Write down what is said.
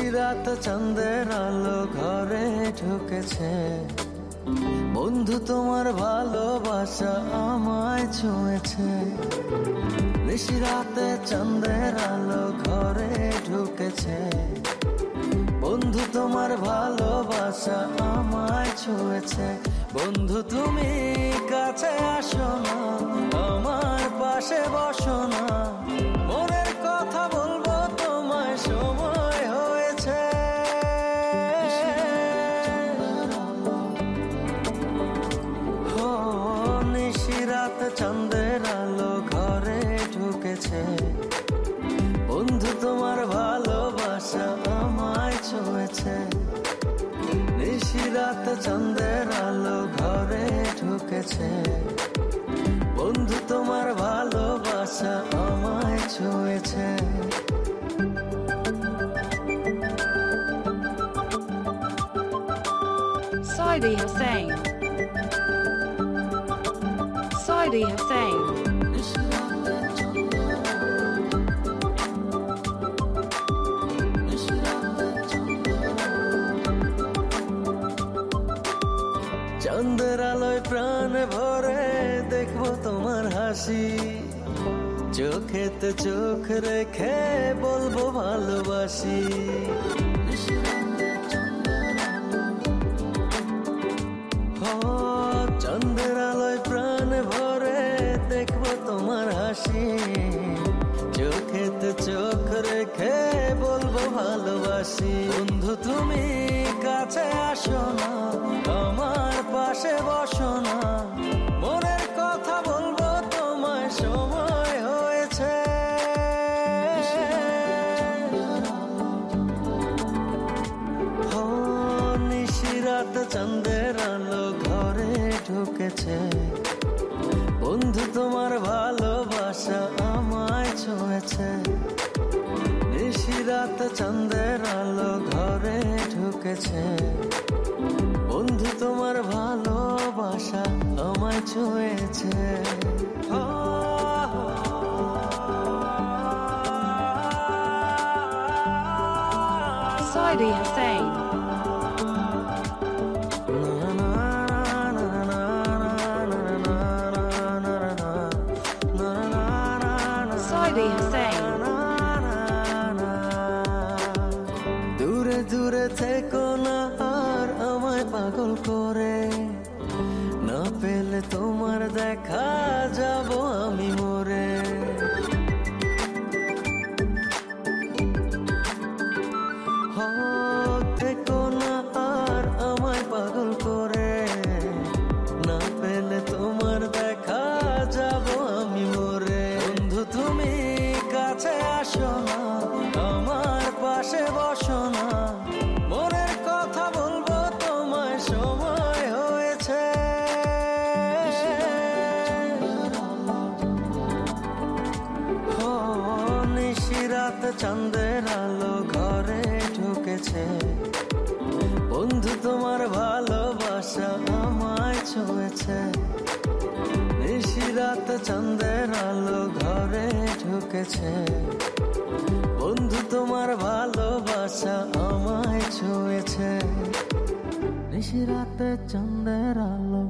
নিশিরাত চাঁদের আলো ঘরে ঢুকেছে, বন্ধু তোমার ভালোবাসা আমায় ছুঁয়েছে। নিশিরাতে চাঁদের আলো ঘরে ঢুকেছে, বন্ধু তোমার ভালোবাসা আমায় ছুঁয়েছে। বন্ধু তুমি কাছে আসো না, আমার পাশে বসো না, মনের কথা বলবো তোমায় সময় হয়েছে। ও নিশিরাত চাঁদের আলো ঘরে ঢুকেছে, বন্ধু তোমার ভালোবাসা আমায় ছুঁয়েছে। নিশিরাত চাঁদের আলো ঘরে ঢুকেছে, বন্ধু তোমার ভালোবাসা আমায় ছুঁয়েছে। Saidi Hussain. Saidi Hussain. চাঁদের আলোয় প্রাণ ভরে দেখবো তোমার হাসি, চোখেতে চোখ রেখে বলবো ভালোবাসি। ও চাঁদের আলোয় প্রাণ ভরে দেখবো তোমার হাসি, চোখেতে চোখ রেখে বলবো ভালোবাসি। বন্ধু তুমি কাছে আসো না, আমার পাশে বসো না, মনের কথা বলবো তোমায় সময় হয়েছে। ও নিশিরাত চাঁদের আলো ঘরে ঢুকেছে, বন্ধু তোমার ভালোবাসা আমায় ছুঁয়েছে। নিশিরাত চাঁদের আলো ঘরে ঢুকেছে, বন্ধু তোমার ভালোবাসা আমায় ছুঁয়েছে। Saidi Hussain. Saidi Hussain. দূরে দূরে থেকো না আর আমায় পাগল করে, না পেলে তোমার দেখা যাব আমি মরে। থেকো না আর আমায় পাগল করে, না পেলে তোমার দেখা যাব আমি মরে। বন্ধু তুমি কাছে আসো না, আমার পাশে বসো না, মনের কথা বলবো তোমায় সময় হয়েছে। ও নিশিরাত চাঁদের আলো ঘরে ঢুকেছে, বন্ধু তোমার ভালোবাসা আমায় ছুঁয়েছে। নিশিরাত চাঁদের আলো ঘরে ঢুকেছে, বন্ধু তোমার ভালোবাসা আমায় ছুঁয়েছে। নিশিরাতে চাঁদের আলো